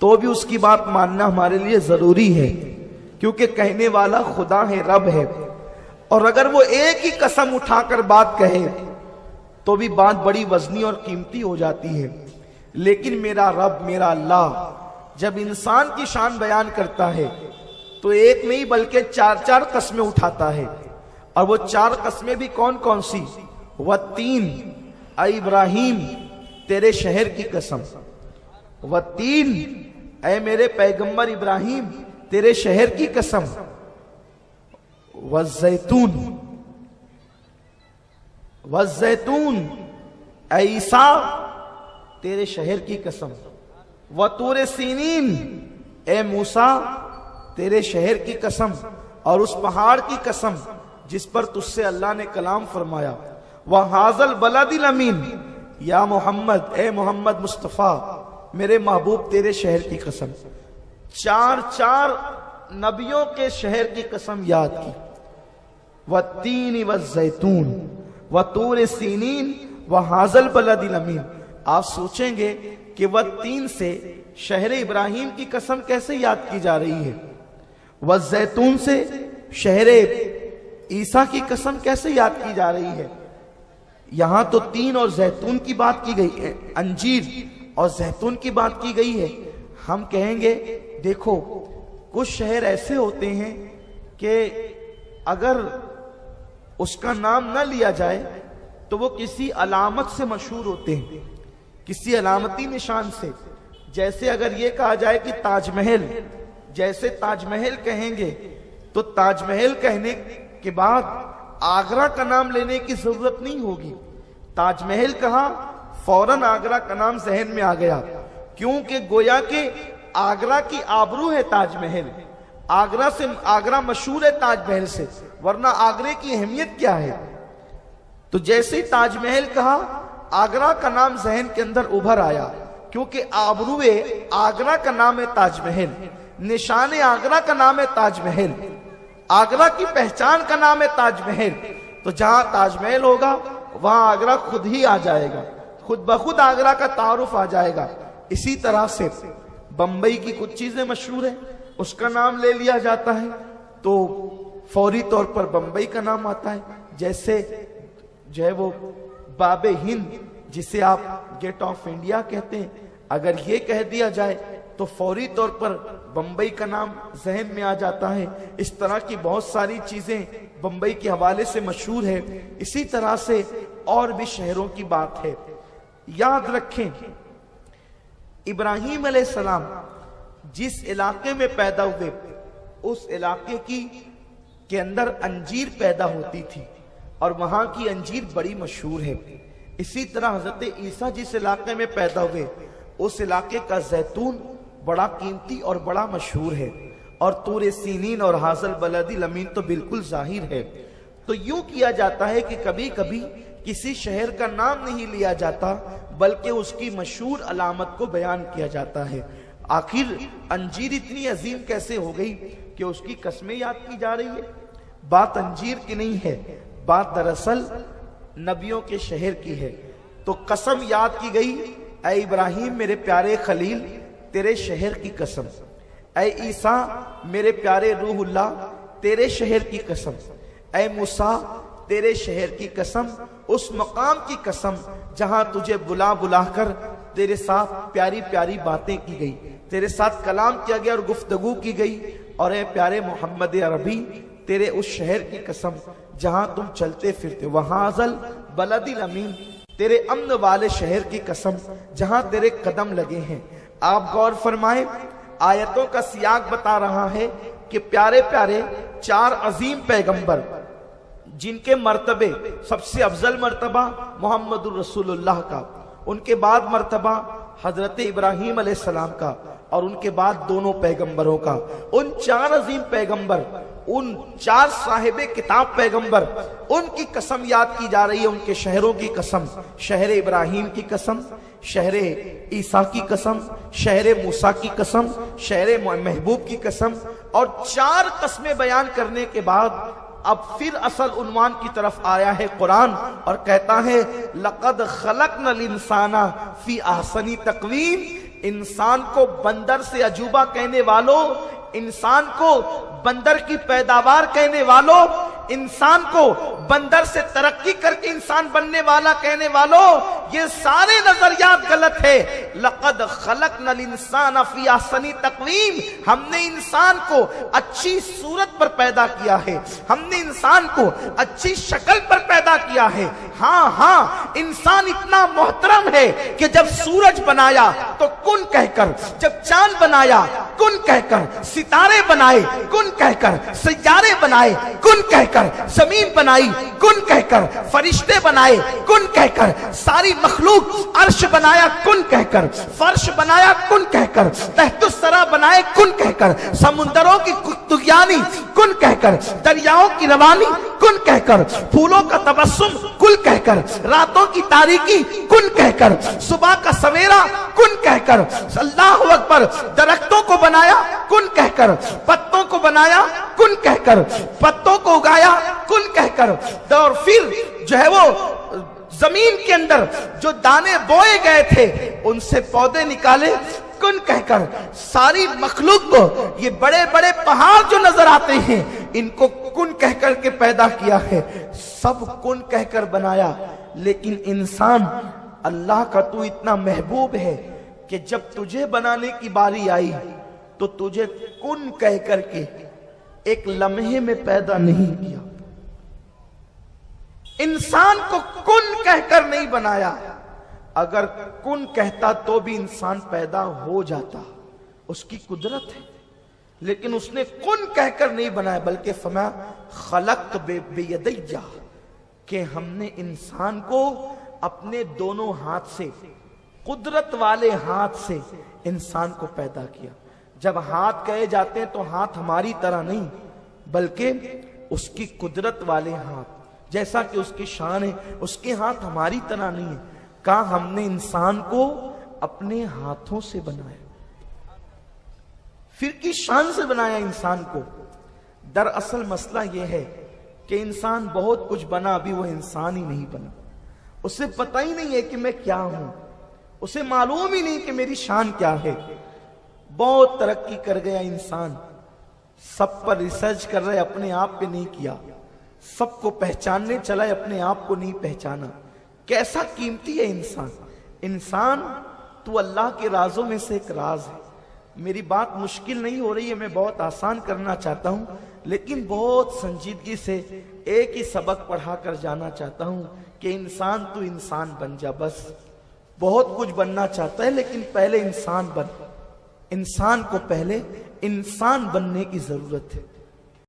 تو بھی اس کی بات ماننا ہمارے لیے ضروری ہے، کیونکہ کہنے والا خدا ہے، رب ہے، اور اگر وہ ایک ہی قسم اٹھا کر بات کہے تو بھی بات بڑی وزنی اور قیمتی ہو جاتی ہے۔ لیکن میرا رب، میرا اللہ جب انسان کی شان بیان کرتا ہے تو ایک نہیں بلکہ چار چار قسمیں اٹھاتا ہے، اور وہ چار قسمیں بھی کون کون سی؟ والتین، اے ابراہیم تیرے شہر کی قسم، والتین اے میرے پیغمبر ابراہیم تیرے شہر کی قسم، والزیتون، والزیتون اے عیسیٰ تیرے شہر کی قسم، وطور سینین اے موسیٰ تیرے شہر کی قسم، اور اس پہاڑ کی قسم جس پر تجھ سے اللہ نے کلام فرمایا، وَهَذَا الْبَلَدِ الْأَمِينِ یا محمد، اے محمد مصطفیٰ میرے محبوب تیرے شہر کی قسم۔ چار چار نبیوں کے شہر کی قسم یاد کی، وَالتِّينِ وَالزَّيْتُونِ وَطُورِ سِينِينَ وَهَذَا الْبَلَدِ الْأَمِينِ۔ آپ سوچیں گے کہ والتین سے شہر ابراہیم کی قسم کیسے یاد کی جا رہی ہے، والزیتون سے شہر عیسیٰ کی قسم کیسے یاد کی جا رہی ہے؟ یہاں تو تین اور زیتون کی بات کی گئی ہے، انجیر اور زیتون کی بات کی گئی ہے۔ ہم کہیں گے دیکھو کچھ شہر ایسے ہوتے ہیں کہ اگر اس کا نام نہ لیا جائے تو وہ کسی علامت سے مشہور ہوتے ہیں، کسی علامتی نشان سے۔ جیسے اگر یہ کہا جائے کہ تاج محل، جیسے تاج محل کہیں گے تو تاج محل کہنے کے بعد آگرہ کا نام لینے کی ضرورت نہیں ہوگی۔ تاج محل کہا فوراً آگرہ کا نام ذہن میں آ گیا، کیونکہ گویا کہ آگرہ کی آبرو ہے تاج محل، آگرہ مشہور ہے تاج محل سے، ورنہ آگرے کی اہمیت کیا ہے؟ تو جیسے تاج محل کہا آگرہ کا نام ذہن کے اندر ابھر آیا، کیونکہ آبرو آگرہ کا نام ہے تاج محل، نشان آگرہ کا نام ہے تاج محل، آگرہ کی پہچان کا نام ہے تاج محل۔ تو جہاں تاج محل ہوگا وہاں آگرہ خود ہی آ جائے گا، خود بخود آگرہ کا تعارف آ جائے گا۔ اسی طرح سے بمبئی کی کچھ چیزیں مشہور ہیں، اس کا نام لے لیا جاتا ہے تو فوری طور پر بمبئی کا نام آتا ہے۔ جیسے جو ہے وہ باب ہند جسے آپ گیٹ آف انڈیا کہتے ہیں، اگر یہ کہہ دیا جائے تو فوری طور پر بمبئی کا نام ذہن میں آ جاتا ہے۔ اس طرح کی بہت ساری چیزیں بمبئی کے حوالے سے مشہور ہے۔ اسی طرح سے اور بھی شہروں کی بات ہے۔ یاد رکھیں ابراہیم علیہ السلام جس علاقے میں پیدا ہوئے اس علاقے کے اندر انجیر پیدا ہوتی تھی اور وہاں کی انجیر بڑی مشہور ہے۔ اسی طرح حضرت عیسیٰ جس علاقے میں پیدا ہوئے اس علاقے کا زیتون بڑا قیمتی اور بڑا مشہور ہے، اور طور سینین اور حاصل البلد الامین تو بالکل ظاہر ہے۔ تو یوں کیا جاتا ہے کہ کبھی کبھی کسی شہر کا نام نہیں لیا جاتا بلکہ اس کی مشہور علامت کو بیان کیا جاتا ہے۔ آخر انجیر اتنی عظیم کیسے ہو گئی کہ اس کی قسمیں یاد کی جا رہی ہے؟ بات انجیر کی نہیں ہے، بات دراصل نبیوں کے شہر کی ہے۔ تو قسم یاد کی گئی، اے ابراہیم میرے پیارے خلیل تیرے شہر کی قسم، اے عیسیٰ میرے پیارے روح اللہ تیرے شہر کی قسم، اے موسیٰ تیرے شہر کی قسم، اس مقام کی قسم جہاں تجھے بلا بلا کر تیرے ساتھ پیاری پیاری باتیں کی گئی، تیرے ساتھ کلام کیا گیا اور گفتگو کی گئی، اور اے پیارے محمد عربی تیرے اس شہر کی قسم جہاں تم چلتے پھرتے، وَهَذَا الْبَلَدِ الْأَمِينِ تیرے امن والے شہر کی قسم جہاں تیرے قدم لگے ہیں۔ آپ غور فرمائیں، آیتوں کا سیاق بتا رہا ہے کہ پیارے پیارے چار عظیم پیغمبر جن کے مرتبے سب سے افضل مرتبہ محمد الرسول اللہ کا، ان کے بعد مرتبہ حضرت ابراہیم علیہ السلام کا، اور ان کے بعد دونوں پیغمبروں کا، ان چار عظیم پیغمبر، ان چار صاحب کتاب پیغمبر، ان کی قسم یاد کی جا رہی ہے، ان کے شہروں کی قسم، شہر ابراہیم کی قسم، شہر عیسیٰ کی قسم، شہر موسیٰ کی قسم، شہر محبوب کی قسم، اور چار قسمیں بیان کرنے کے بعد اب پھر اصل عنوان کی طرف آیا ہے قرآن، اور کہتا ہے لَقَدْ خَلَقْنَا الْإِنسَانَ فِي أَحْسَنِ تَقْوِيمٍ انسان کو بندر سے عجوبہ کہنے والوں، انسان کو بندر کی پیداوار کہنے والوں، انسان کو بندر سے ترقی کر کے انسان بننے والا کہنے والوں، یہ سارے نظریات غلط ہے۔ لقد خلقنا الانسان فی احسن تقویم، ہم نے انسان کو اچھی صورت پر پیدا کیا ہے، ہم نے انسان کو اچھی شکل پر پیدا کیا ہے۔ ہاں انسان اتنا محترم ہے کہ جب سورج بنایا تو کن کہہ کر، جب چاند بنایا کن کہہ کر، ستارے بنائے کن کہہ کر، سیارے بنائے کن کہہ کر، زمین بنائی کن کہہ کر، فرشتے بنائے کن کہہ کر، ساری مخلوق، عرش بنایا کن کہہ کر، فرش بنایا کن کہہ کر، تحت الثری بنائے کن کہہ کر، سمندروں کی طغیانی کن کہہ کر، دریاؤں کی روانی کن کہہ کر، پھولوں کا تبسم کن کہہ کر، راتوں کی تاریکی کن کہہ کر، صبح کا سویرا کن کہہ کر، اللہ اکبر، درختوں کو بنایا کن کہہ کر، پتوں کو بنایا کن کہہ کر، پتوں کو اگایا کن کہہ کر، اور پھر جو ہے وہ زمین کے اندر جو دانے بوئے گئے تھے ان سے پودے نکالے کن کہہ کر، ساری مخلوق کو، یہ بڑے بڑے پہاڑ جو نظر آتے ہیں ان کو کن کہہ کر کے پیدا کیا ہے، سب کن کہہ کر بنایا۔ لیکن انسان اللہ کا تو اتنا محبوب ہے کہ جب تجھے بنانے کی باری آئی تو تجھے کن کہہ کر کے ایک لمحے میں پیدا نہیں کیا، انسان کو کن کہہ کر نہیں بنایا۔ اگر کن کہتا تو بھی انسان پیدا ہو جاتا، اس کی قدرت ہے، لیکن اس نے کن کہہ کر نہیں بنایا، بلکہ فرمایا خلقت بیدیہ، کہ ہم نے انسان کو اپنے دونوں ہاتھ سے، قدرت والے ہاتھ سے انسان کو پیدا کیا۔ جب ہاتھ کہے جاتے ہیں تو ہاتھ ہماری طرح نہیں، بلکہ اس کی قدرت والے ہاتھ، جیسا کہ اس کی شان ہے، اس کے ہاتھ ہماری طرح نہیں ہے۔ کہا ہم نے انسان کو اپنے ہاتھوں سے بنایا، پھر کی شان سے بنایا انسان کو۔ دراصل مسئلہ یہ ہے کہ انسان بہت کچھ بنا، ابھی وہ انسان ہی نہیں بنا، اسے پتہ ہی نہیں ہے کہ میں کیا ہوں، اسے معلوم ہی نہیں کہ میری شان کیا ہے۔ بہت ترقی کر گیا انسان، سب پر ریسرچ کر رہے، اپنے آپ پہ نہیں کیا، سب کو پہچاننے چلا ہے، اپنے آپ کو نہیں پہچانا۔ کیسا قیمتی ہے انسان۔ انسان تو اللہ کے رازوں میں سے ایک راز ہے۔ میری بات مشکل نہیں ہو رہی ہے، میں بہت آسان کرنا چاہتا ہوں، لیکن بہت سنجیدگی سے ایک ہی سبق پڑھا کر جانا چاہتا ہوں کہ انسان تو انسان بن جا، بس۔ بہت کچھ بننا چاہتا ہے لیکن پہلے انسان بن، انسان کو پہلے انسان بننے کی ضرورت ہے۔